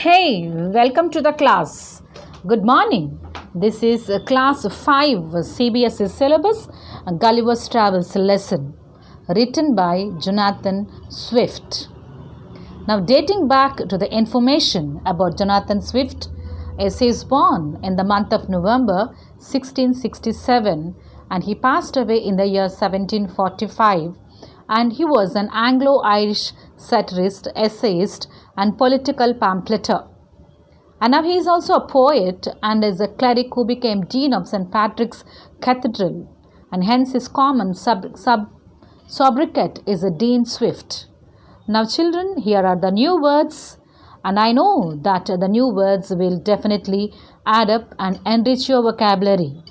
Hey, welcome to the class. Good morning. This is class 5 CBSE syllabus Gullivers Travels lesson written by Jonathan Swift. Now, dating back to the information about Jonathan Swift, as he is born in the month of November 1667 and he passed away in the year 1745, and he was an Anglo-Irish satirist, essayist and political pamphleteer. And now he is also a poet and is a cleric who became Dean of St. Patrick's Cathedral, and hence his common sobriquet is a Dean Swift. Now children, here are the new words, and I know that the new words will definitely add up and enrich your vocabulary.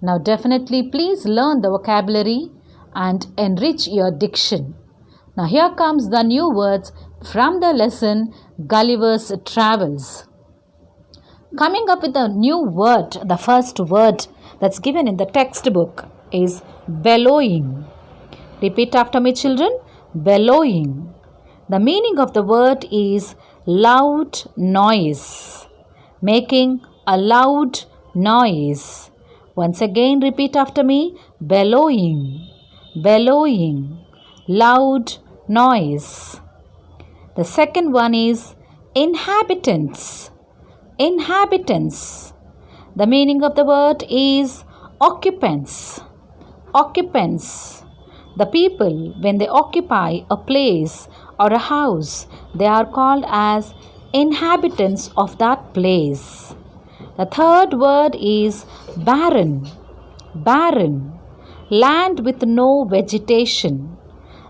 Now definitely please learn the vocabulary and enrich your diction. Now here comes the new words from the lesson Gullivers Travels. Coming up with a new word, the first word that's given in the textbook is bellowing. Repeat after me children, bellowing. The meaning of the word is loud noise, making a loud noise. Once again repeat after me, bellowing. Bellowing, loud noise. The second one is inhabitants. Inhabitants. The meaning of the word is occupants. Occupants. The people, when they occupy a place or a house, they are called as inhabitants of that place. The third word is barren. Barren. Land with no vegetation.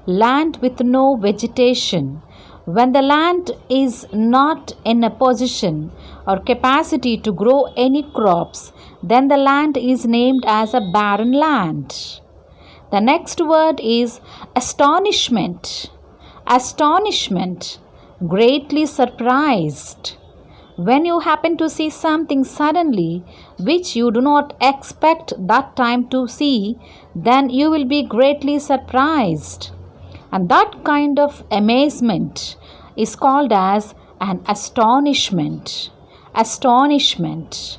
Land with no vegetation. When the land is not in a position or capacity to grow any crops, then the land is named as a barren land. The next word is astonishment. Astonishment. Greatly surprised. When you happen to see something suddenly which you do not expect that time to see, then you will be greatly surprised. And that kind of amazement is called as an astonishment. Astonishment.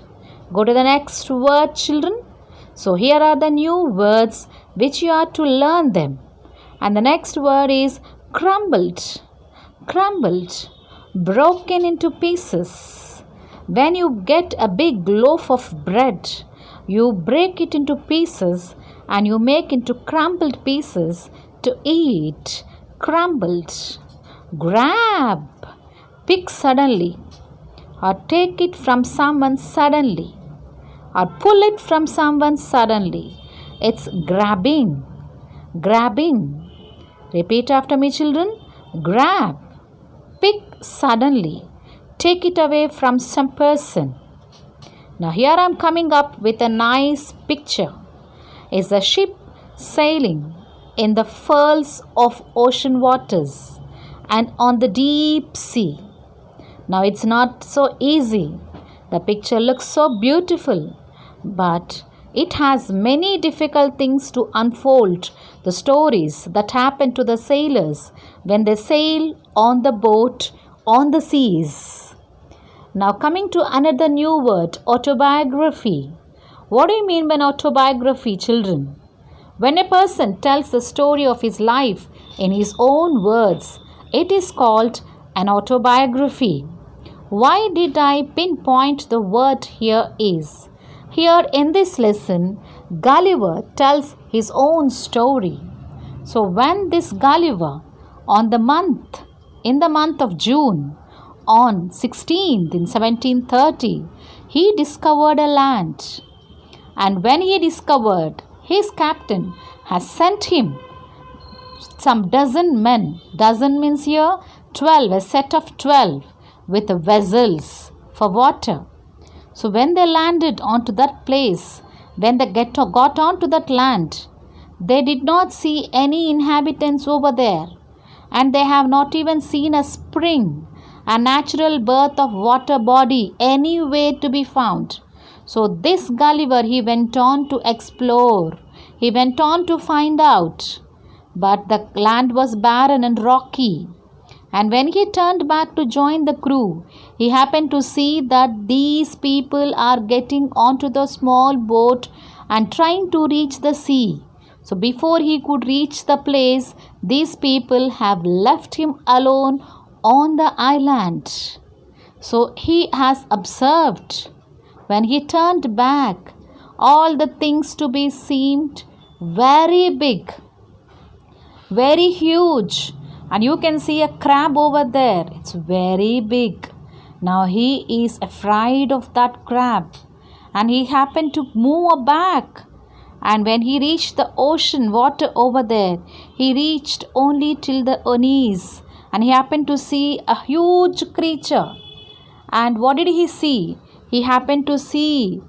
Go to the next word, children. So here are the new words which you are to learn them. And the next word is crumbled. Crumbled. Broken into pieces. When you get a big loaf of bread, you break it into pieces and you make into crumbled pieces to eat. Crumbled. Grab. Pick suddenly. Or take it from someone suddenly. Or pull it from someone suddenly. It's grabbing. Grabbing. Repeat after me children. Grab. Pick suddenly. Take it away from some person. Now here I am coming up with a nice picture. It's a ship sailing in the furls of ocean waters and on the deep sea. Now it's not so easy. The picture looks so beautiful, but it has many difficult things to unfold, the stories that happen to the sailors when they sail on the boat on the seas. Now coming to another new word, autobiography. What do you mean by autobiography, children? When a person tells the story of his life in his own words, it is called an autobiography. Why did I pinpoint the word here is, here in this lesson, Gulliver tells his own story. So when this Gulliver in the month of June, on 16th in 1730, he discovered a land. And when he discovered, his captain has sent him some dozen men. Dozen means here 12, a set of 12 with vessels for water. So when they landed onto that place, when they got onto that land, they did not see any inhabitants over there. And they have not even seen a spring, a natural birth of water body anywhere to be found. So this Gulliver, he went on to explore. He went on to find out. But the land was barren and rocky. And when he turned back to join the crew, he happened to see that these people are getting onto the small boat and trying to reach the sea. So before he could reach the place, these people have left him alone on the island. So he has observed, when he turned back, all the things to be seemed very big, very huge. And you can see a crab over there. It's very big. Now he is afraid of that crab. And he happened to move back. And when he reached the ocean water over there, he reached only till the knees. And he happened to see a huge creature. And what did he see? He happened to see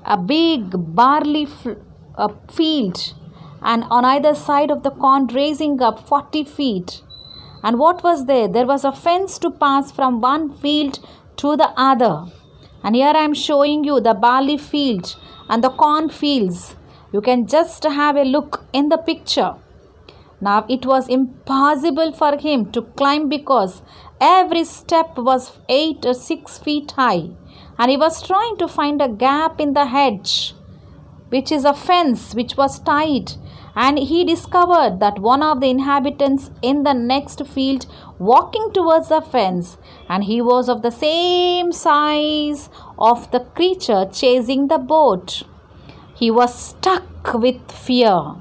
a big barley field. And on either side of the pond raising up 40 feet. And what was there? There was a fence to pass from one field to the other. And here I am showing you the barley field and the corn fields. You can just have a look in the picture. Now it was impossible for him to climb because every step was 8 or 6 feet high. And he was trying to find a gap in the hedge, which is a fence which was tied. And he discovered that one of the inhabitants in the next field walking towards the fence, and he was of the same size of the creature chasing the boat. He was stuck with fear.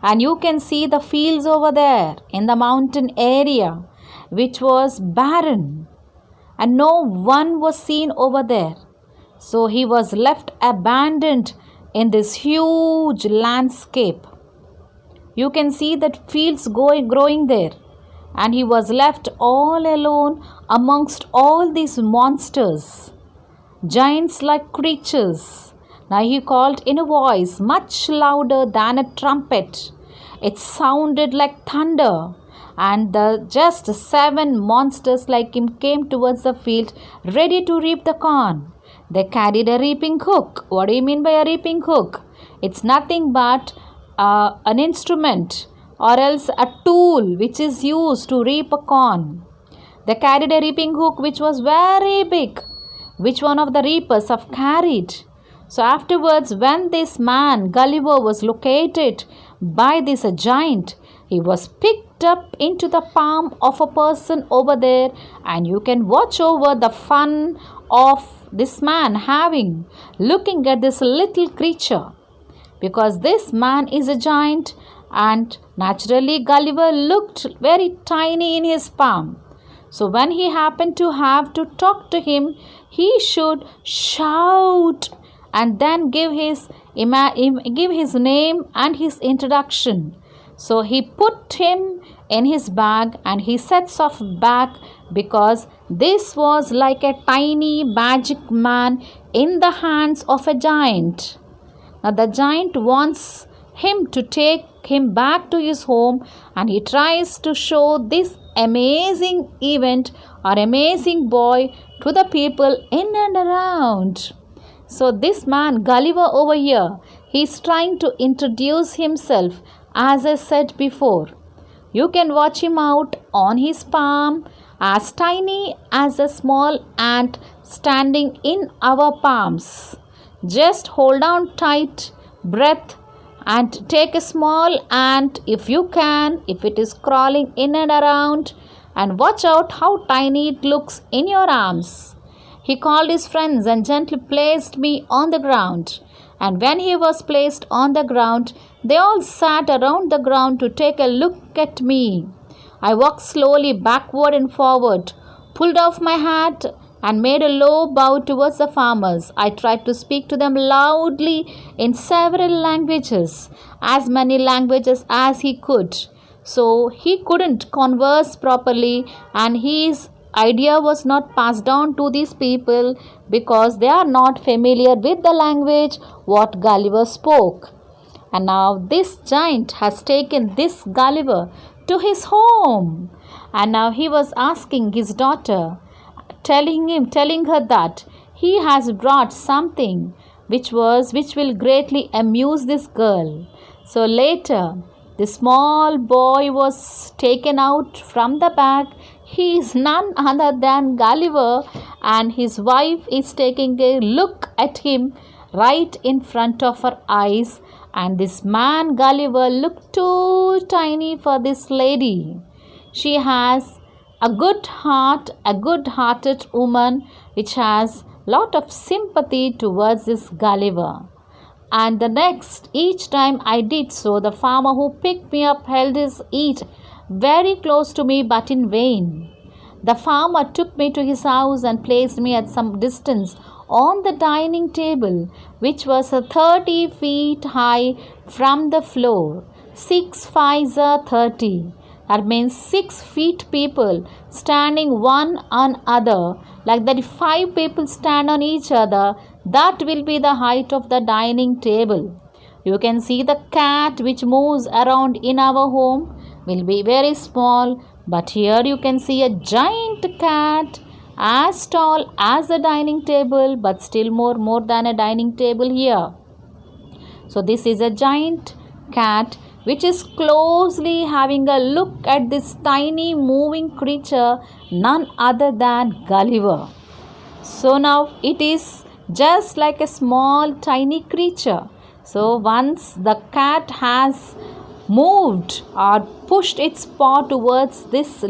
And you can see the fields over there in the mountain area, which was barren. And no one was seen over there. So he was left abandoned in this huge landscape. You can see that fields growing there. And he was left all alone amongst all these monsters, giants-like creatures. Now he called in a voice much louder than a trumpet. It sounded like thunder. And the just 7 monsters like him came towards the field, ready to reap the corn. They carried a reaping hook. What do you mean by a reaping hook? It's nothing but an instrument or else a tool which is used to reap a corn. They carried a reaping hook which was very big, which one of the reapers have carried. So afterwards, when this man Gulliver was located by this giant, he was picked up into the palm of a person over there, and you can watch over the fun of this man having looking at this little creature. Because this man is a giant, and naturally Gulliver looked very tiny in his palm. So when he happened to have to talk to him, he should shout and then give his name and his introduction. So he put him in his bag and he sets off back, because this was like a tiny magic man in the hands of a giant. Now the giant wants him to take him back to his home, and he tries to show this amazing event or amazing boy to the people in and around. So this man Gulliver over here, he is trying to introduce himself, as I said before. You can watch him out on his palm, as tiny as a small ant standing in our palms. Just hold on tight, breath, and take a small ant if you can, if it is crawling in and around, and watch out how tiny it looks in your arms. He called his friends and gently placed me on the ground. And when he was placed on the ground, they all sat around the ground to take a look at me. I walked slowly backward and forward, pulled off my hat, and made a low bow towards the farmers. I tried to speak to them loudly in several languages, as many languages as he could. So he couldn't converse properly, and his idea was not passed on to these people because they are not familiar with the language what Gulliver spoke. And now this giant has taken this Gulliver to his home. And now he was asking his daughter, telling her that he has brought something which will greatly amuse this girl. So later, the small boy was taken out from the bag. He is none other than Gulliver, and his wife is taking a look at him right in front of her eyes. And this man Gulliver looked too tiny for this lady. She has a good heart, a good-hearted woman which has lot of sympathy towards this Gulliver. And the next, each time I did so, the farmer who picked me up held his eat very close to me, but in vain. The farmer took me to his house and placed me at some distance on the dining table, which was 30 feet high from the floor. 6 5s are 30. That means 6 feet people standing one on other. Like that, if 5 people stand on each other, that will be the height of the dining table. You can see the cat which moves around in our home will be very small, but here you can see a giant cat as tall as a dining table, but still more than a dining table here. So this is a giant cat which is closely having a look at this tiny moving creature, none other than Gulliver. So now it is just like a small tiny creature. So once the cat has moved or pushed its paw towards this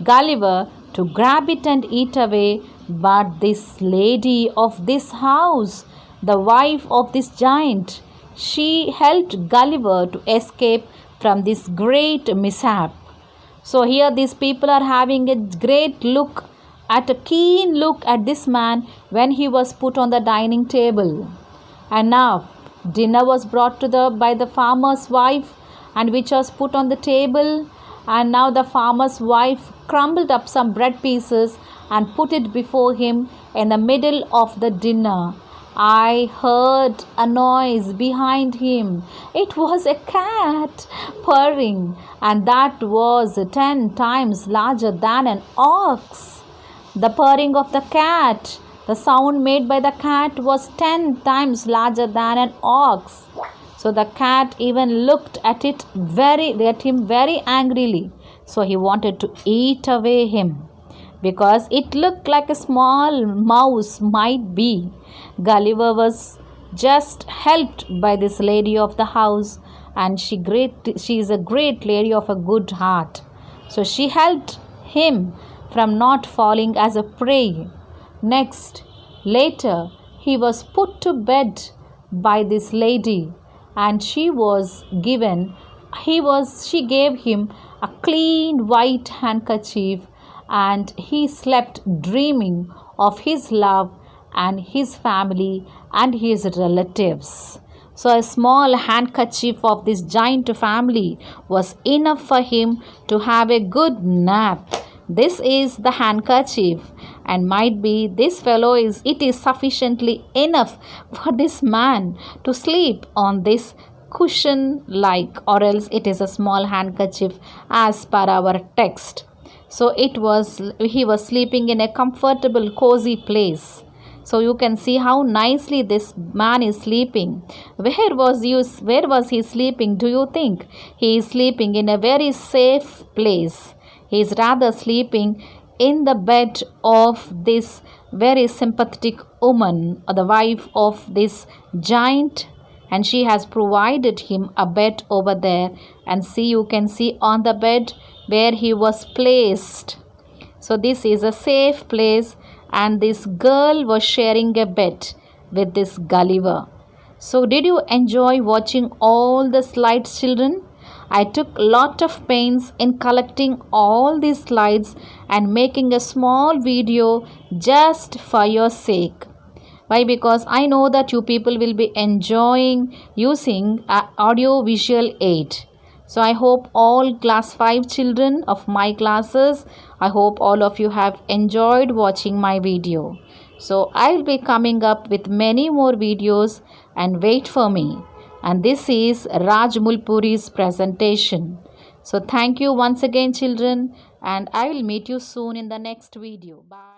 Gulliver to grab it and eat away, but this lady of this house, the wife of this giant, she helped Gulliver to escape from this great mishap. So here these people are having a great look, at a keen look at this man when he was put on the dining table. And now dinner was brought to by the farmer's wife, and which was put on the table. And now the farmer's wife crumbled up some bread pieces and put it before him in the middle of the dinner. I heard a noise behind him. It was a cat purring, and that was 10 times larger than an ox. The purring of the cat, the sound made by the cat, was 10 times larger than an ox. So the cat even looked at him very angrily. So he wanted to eat away him, because it looked like a small mouse might be. Gulliver was just helped by this lady of the house, and she is a great lady of a good heart. So she helped him from not falling as a prey. Next, later, he was put to bed by this lady, and she gave him a clean white handkerchief, and he slept dreaming of his love and his family and his relatives. So a small handkerchief of this giant family was enough for him to have a good nap. This is the handkerchief, and might be this fellow is sufficiently enough for this man to sleep on this cushion like, or else it is a small handkerchief as per our text. So he was sleeping in a comfortable cozy place. So you can see how nicely this man is sleeping. Where was he sleeping? Do you think? He is sleeping in a very safe place. He is rather sleeping in the bed of this very sympathetic woman, or the wife of this giant, and she has provided him a bed over there. And you can see on the bed where he was placed. So this is a safe place, and this girl was sharing a bed with this Gulliver. So did you enjoy watching all the slides, children? I took lot of pains in collecting all these slides and making a small video just for your sake. Why? Because I know that you people will be enjoying using audio visual aid. So I hope all class 5 children of my classes, I hope all of you have enjoyed watching my video. So I'll be coming up with many more videos, and wait for me. And this is Raj Mulpuri's presentation. So thank you once again, children, and I will meet you soon in the next video. Bye.